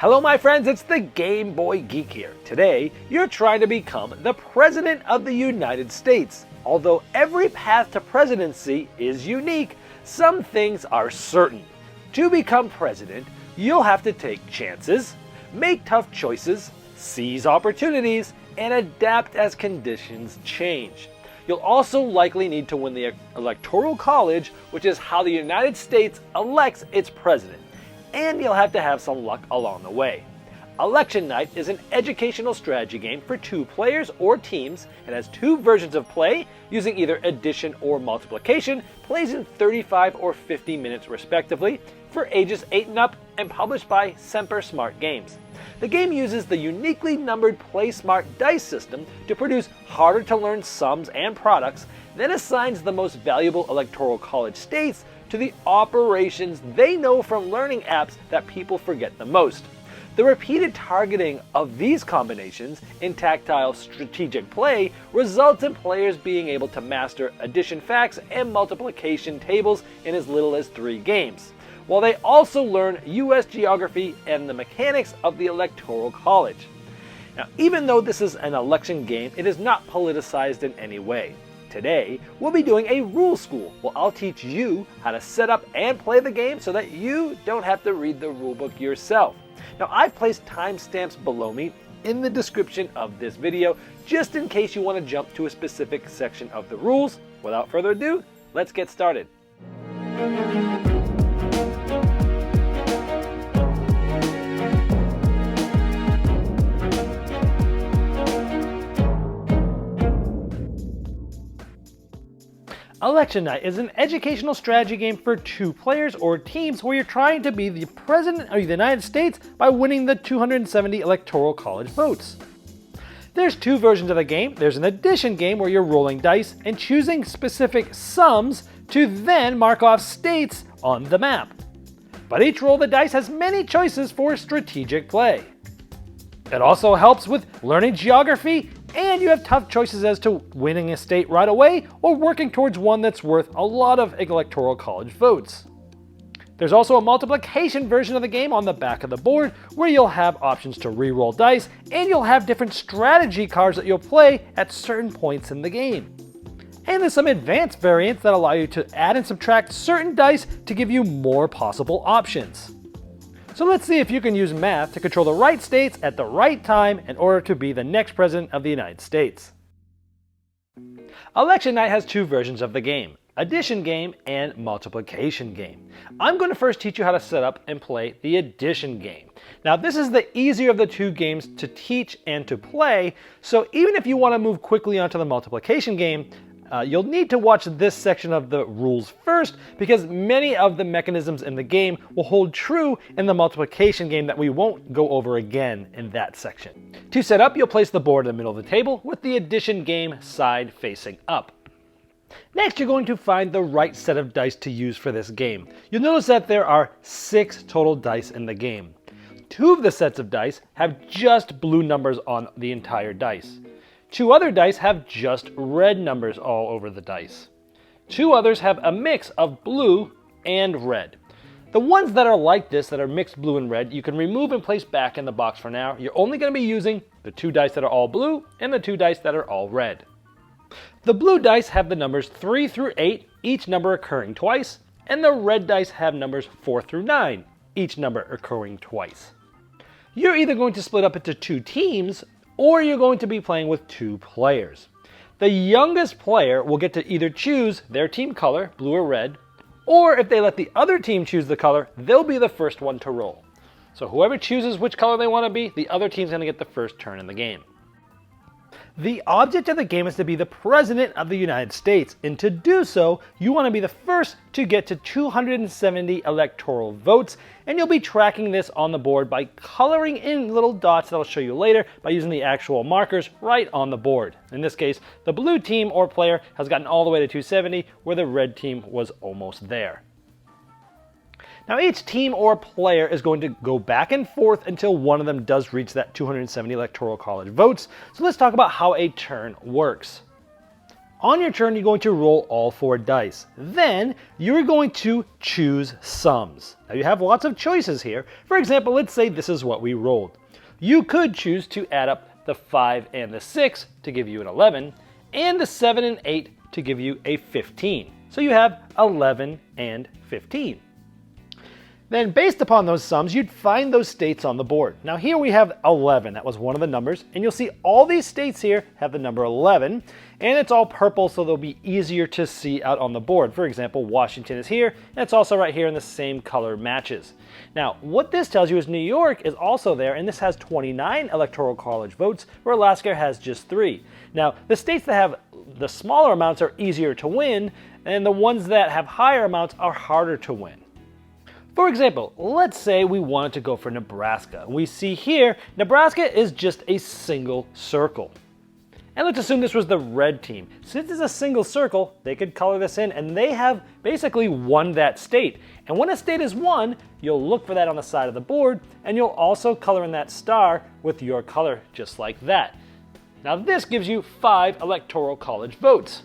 Hello my friends, it's the Game Boy Geek here. Today, you're trying to become the President of the United States. Although every path to presidency is unique, some things are certain. To become president, you'll have to take chances, make tough choices, seize opportunities, and adapt as conditions change. You'll also likely need to win the Electoral College, which is how the United States elects its president. And you'll have to have some luck along the way. Election Night is an educational strategy game for 2 players or teams. It has 2 versions of play, using either addition or multiplication, plays in 35 or 50 minutes respectively, for ages 8 and up, and published by Semper Smart Games. The game uses the uniquely numbered Play Smart dice system to produce harder to learn sums and products, then assigns the most valuable Electoral College states to the operations they know from learning apps that people forget the most. The repeated targeting of these combinations in tactile strategic play results in players being able to master addition facts and multiplication tables in as little as 3 games, while they also learn US geography and the mechanics of the Electoral College. Now, even though this is an election game, it is not politicized in any way. Today, we'll be doing a rule school where I'll teach you how to set up and play the game so that you don't have to read the rulebook yourself. Now, I've placed timestamps below me in the description of this video, just in case you want to jump to a specific section of the rules. Without further ado, let's get started. Election Night is an educational strategy game for 2 players or teams where you're trying to be the President of the United States by winning the 270 Electoral College votes. There's 2 versions of the game. There's an addition game where you're rolling dice and choosing specific sums to then mark off states on the map. But each roll of the dice has many choices for strategic play. It also helps with learning geography, and you have tough choices as to winning a state right away or working towards one that's worth a lot of Electoral College votes. There's also a multiplication version of the game on the back of the board where you'll have options to re-roll dice, and you'll have different strategy cards that you'll play at certain points in the game. And there's some advanced variants that allow you to add and subtract certain dice to give you more possible options. So let's see if you can use math to control the right states at the right time in order to be the next President of the United States. Election Night has 2 versions of the game, addition game and multiplication game. I'm going to first teach you how to set up and play the addition game. Now this is the easier of the 2 games to teach and to play, so even if you want to move quickly onto the multiplication game, you'll need to watch this section of the rules first, because many of the mechanisms in the game will hold true in the multiplication game that we won't go over again in that section. To set up, you'll place the board in the middle of the table with the addition game side facing up. Next, you're going to find the right set of dice to use for this game. You'll notice that there are 6 total dice in the game. 2 of the sets of dice have just blue numbers on the entire dice. 2 other dice have just red numbers all over the dice. 2 others have a mix of blue and red. The ones that are like this, that are mixed blue and red, you can remove and place back in the box for now. You're only going to be using the 2 dice that are all blue and the 2 dice that are all red. The blue dice have the numbers 3 through 8, each number occurring twice, and the red dice have numbers 4 through 9, each number occurring twice. You're either going to split up into 2 teams, or you're going to be playing with 2 players. The youngest player will get to either choose their team color, blue or red, or if they let the other team choose the color, they'll be the first one to roll. So whoever chooses which color they want to be, the other team's going to get the first turn in the game. The object of the game is to be the President of the United States, and to do so, you want to be the first to get to 270 electoral votes, and you'll be tracking this on the board by coloring in little dots that I'll show you later by using the actual markers right on the board. In this case, the blue team or player has gotten all the way to 270, where the red team was almost there. Now each team or player is going to go back and forth until one of them does reach that 270 Electoral College votes. So let's talk about how a turn works. On your turn, you're going to roll all 4 dice. Then you're going to choose sums. Now you have lots of choices here. For example, let's say this is what we rolled. You could choose to add up the 5 and the 6 to give you an 11, and the 7 and 8 to give you a 15. So you have 11 and 15. Then based upon those sums, you'd find those states on the board. Now here we have 11, that was one of the numbers, and you'll see all these states here have the number 11, and it's all purple so they'll be easier to see out on the board. For example, Washington is here, and it's also right here in the same color matches. Now what this tells you is New York is also there, and this has 29 Electoral College votes, where Alaska has just 3. Now the states that have the smaller amounts are easier to win, and the ones that have higher amounts are harder to win. For example, let's say we wanted to go for Nebraska. We see here, Nebraska is just a single circle. And let's assume this was the red team. Since it's a single circle, they could color this in, and they have basically won that state. And when a state is won, you'll look for that on the side of the board, and you'll also color in that star with your color, just like that. Now this gives you 5 Electoral College votes.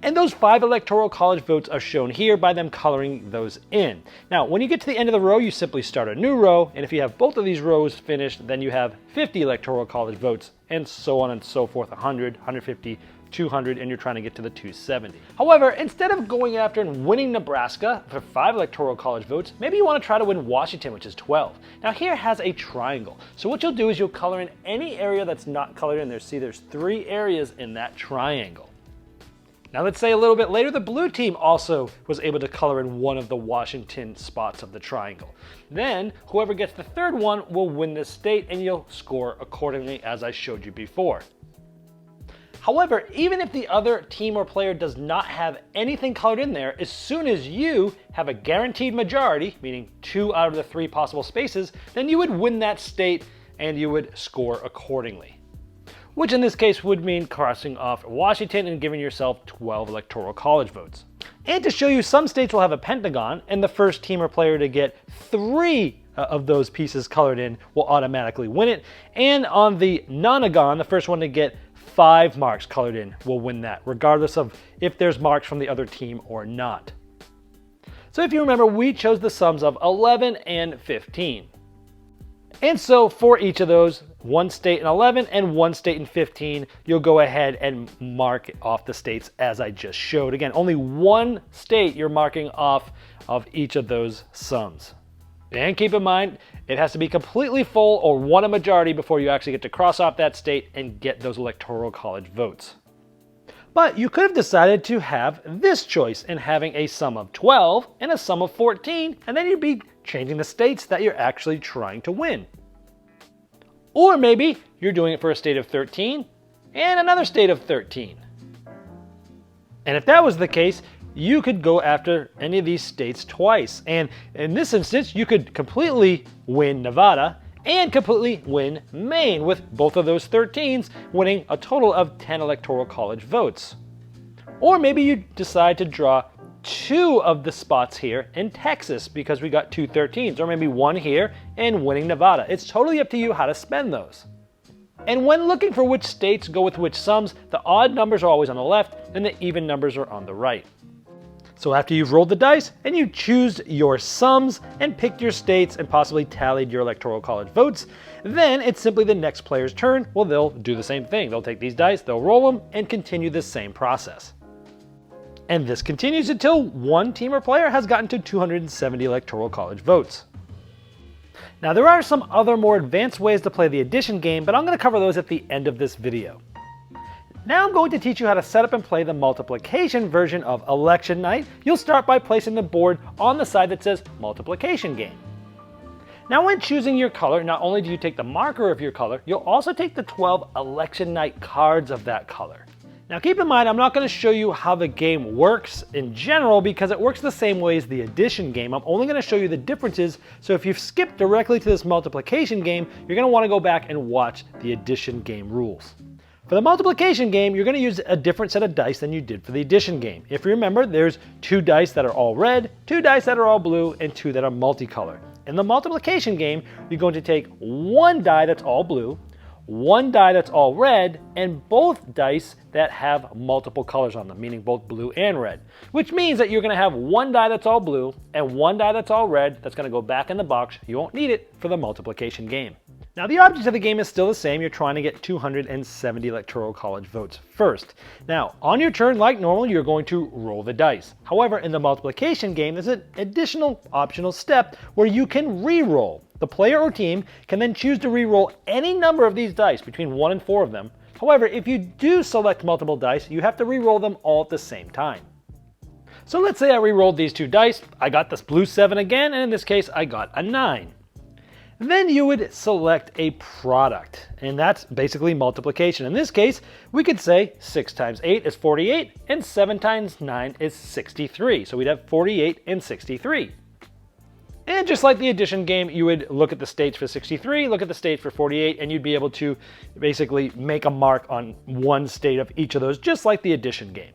And those 5 Electoral College votes are shown here by them coloring those in. Now, when you get to the end of the row, you simply start a new row, and if you have both of these rows finished, then you have 50 Electoral College votes, and so on and so forth, 100, 150, 200, and you're trying to get to the 270. However, instead of going after and winning Nebraska for 5 Electoral College votes, maybe you want to try to win Washington, which is 12. Now here has a triangle. So what you'll do is you'll color in any area that's not colored in there. See, there's 3 areas in that triangle. Now let's say a little bit later, the blue team also was able to color in one of the Washington spots of the triangle. Then whoever gets the 3rd one will win this state, and you'll score accordingly as I showed you before. However, even if the other team or player does not have anything colored in there, as soon as you have a guaranteed majority, meaning 2 out of the 3 possible spaces, then you would win that state and you would score accordingly. Which in this case would mean crossing off Washington and giving yourself 12 Electoral College votes. And to show you, some states will have a pentagon, and the first team or player to get 3 of those pieces colored in will automatically win it. And on the nonagon, the first one to get 5 marks colored in will win that, regardless of if there's marks from the other team or not. So if you remember, we chose the sums of 11 and 15. And so for each of those, 1 state in 11 and 1 state in 15, you'll go ahead and mark off the states as I just showed. Again, only 1 state you're marking off of each of those sums. And keep in mind, it has to be completely full or won a majority before you actually get to cross off that state and get those Electoral College votes. But you could have decided to have this choice in having a sum of 12 and a sum of 14, and then you'd be changing the states that you're actually trying to win. Or maybe you're doing it for a state of 13 and another state of 13. And if that was the case, you could go after any of these states twice. And in this instance, you could completely win Nevada and completely win Maine, with both of those 13s winning a total of 10 Electoral College votes. Or maybe you decide to draw 2 of the spots here in Texas because we got 2 13s, or maybe 1 here and winning Nevada. It's totally up to you how to spend those. And when looking for which states go with which sums, the odd numbers are always on the left and the even numbers are on the right. So after you've rolled the dice and you choose your sums and picked your states and possibly tallied your Electoral College votes, then it's simply the next player's turn. Well, they'll do the same thing. They'll take these dice, they'll roll them, and continue the same process. And this continues until one team or player has gotten to 270 Electoral College votes. Now there are some other more advanced ways to play the addition game, but I'm going to cover those at the end of this video. Now I'm going to teach you how to set up and play the multiplication version of Election Night. You'll start by placing the board on the side that says Multiplication Game. Now when choosing your color, not only do you take the marker of your color, you'll also take the 12 Election Night cards of that color. Now keep in mind, I'm not going to show you how the game works in general because it works the same way as the addition game. I'm only going to show you the differences, so if you've skipped directly to this multiplication game, you're going to want to go back and watch the addition game rules. For the multiplication game, you're going to use a different set of dice than you did for the addition game. If you remember, there's 2 dice that are all red, 2 dice that are all blue, and 2 that are multicolored. In the multiplication game, you're going to take 1 die that's all blue, one die that's all red, and both dice that have multiple colors on them, meaning both blue and red. Which means that you're going to have one die that's all blue and one die that's all red that's going to go back in the box. You won't need it for the multiplication game. Now the object of the game is still the same. You're trying to get 270 Electoral College votes first. Now, on your turn, like normal, you're going to roll the dice. However, in the multiplication game, there's an additional optional step where you can re-roll. The player or team can then choose to re-roll any number of these dice, between 1 and 4 of them. However, if you do select multiple dice, you have to re-roll them all at the same time. So let's say I re-rolled these 2 dice. I got this blue 7 again, and in this case, I got a 9. Then you would select a product, and that's basically multiplication. In this case, we could say 6 times 8 is 48, and 7 times 9 is 63. So we'd have 48 and 63. And just like the addition game, you would look at the states for 63, look at the states for 48, and you'd be able to basically make a mark on one state of each of those, just like the addition game.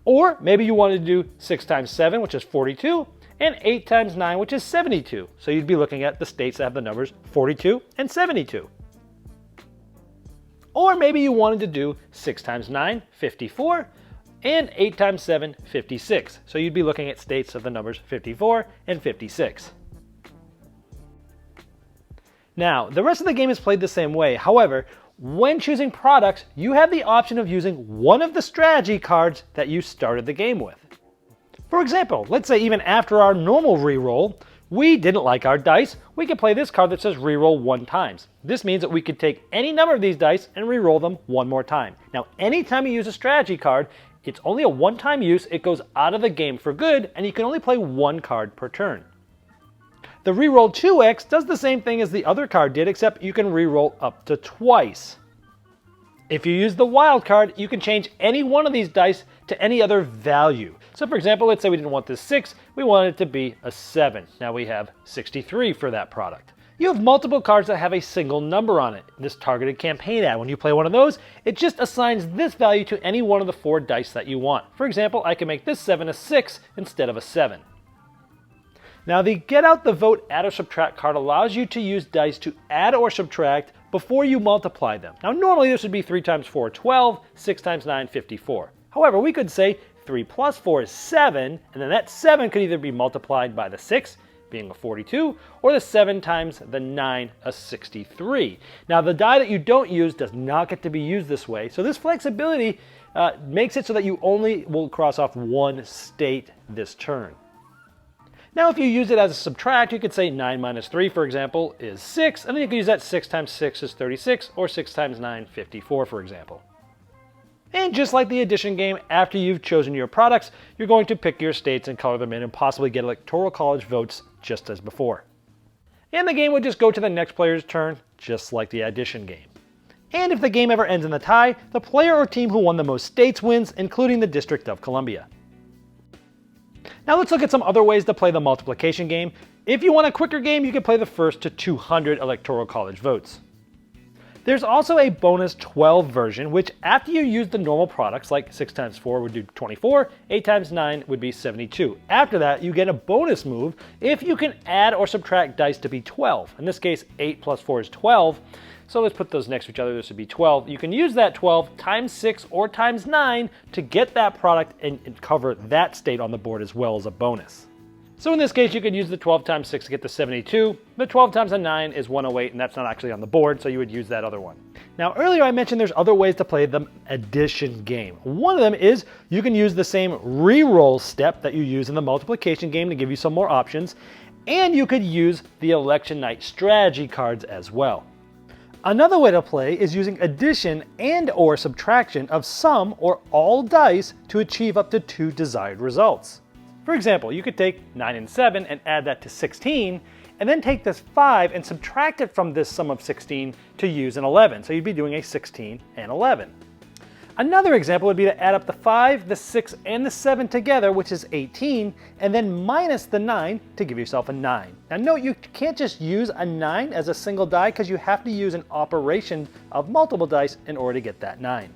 Or maybe you wanted to do 6 times 7, which is 42, and 8 times 9, which is 72. So you'd be looking at the states that have the numbers 42 and 72. Or maybe you wanted to do 6 times 9, 54, and 8 times 7, 56. So you'd be looking at states of the numbers 54 and 56. Now, the rest of the game is played the same way. However, when choosing products, you have the option of using one of the strategy cards that you started the game with. For example, let's say even after our normal reroll, we didn't like our dice, we could play this card that says reroll 1 times. This means that we could take any number of these dice and reroll them 1 more time. Now, anytime you use a strategy card, it's only a one-time use, it goes out of the game for good, and you can only play 1 card per turn. The reroll 2x does the same thing as the other card did, except you can reroll up to twice. If you use the wild card, you can change any one of these dice to any other value. So for example, let's say we didn't want this 6, we want it to be a 7. Now we have 63 for that product. You have multiple cards that have a single number on it. This targeted campaign ad, when you play one of those, it just assigns this value to any one of the 4 dice that you want. For example, I can make this 7 a 6 instead of a 7. Now the Get Out the Vote Add or Subtract card allows you to use dice to add or subtract before you multiply them. Now normally this would be 3 times 4, 12, 6 times 9, 54. However, we could say 3 plus 4 is 7, and then that 7 could either be multiplied by the 6, being a 42, or the 7 times the 9, a 63. Now the die that you don't use does not get to be used this way, so this flexibility makes it so that you only will cross off 1 state this turn. Now if you use it as a subtract, you could say 9 minus 3, for example, is 6, and then you could use that 6 times 6 is 36, or 6 times 9, 54, for example. And just like the addition game, after you've chosen your products, you're going to pick your states and color them in and possibly get Electoral College votes just as before. And the game would just go to the next player's turn, just like the addition game. And if the game ever ends in a tie, the player or team who won the most states wins, including the District of Columbia. Now let's look at some other ways to play the multiplication game. If you want a quicker game, you can play the first to 200 Electoral College votes. There's also a bonus 12 version, which after you use the normal products, like 6 times 4 would do 24, 8 times 9 would be 72. After that, you get a bonus move if you can add or subtract dice to be 12. In this case, 8 plus 4 is 12. So let's put those next to each other. This would be 12. You can use that 12 times 6 or times 9 to get that product and cover that state on the board as well as a bonus. So in this case, you could use the 12 times 6 to get the 72. The 12 times a 9 is 108, and that's not actually on the board, so you would use that other one. Now earlier I mentioned there's other ways to play the addition game. One of them is you can use the same re-roll step that you use in the multiplication game to give you some more options, and you could use the election night strategy cards as well. Another way to play is using addition and or subtraction of some or all dice to achieve up to 2 desired results. For example, you could take 9 and 7 and add that to 16, and then take this 5 and subtract it from this sum of 16 to use an 11. So you'd be doing a 16 and 11. Another example would be to add up the 5, the 6, and the 7 together, which is 18, and then minus the 9 to give yourself a 9. Now note, you can't just use a 9 as a single die because you have to use an operation of multiple dice in order to get that 9.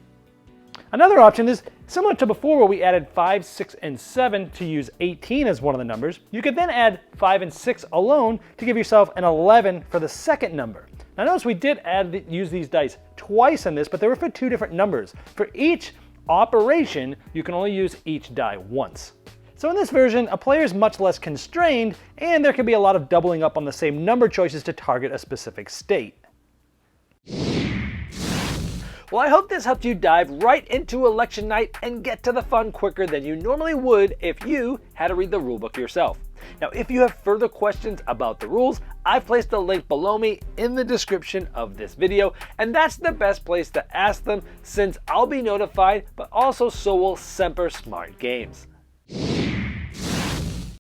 Another option is similar to before where we added 5, 6, and 7 to use 18 as one of the numbers. You could then add 5 and 6 alone to give yourself an 11 for the second number. Now notice we did use these dice twice in this, but they were for two different numbers. For each operation, you can only use each die once. So in this version, a player is much less constrained, and there can be a lot of doubling up on the same number choices to target a specific state. Well, I hope this helped you dive right into election night and get to the fun quicker than you normally would if you had to read the rulebook yourself. Now, if you have further questions about the rules, I've placed a link below me in the description of this video, and that's the best place to ask them since I'll be notified, but also so will Semper Smart Games.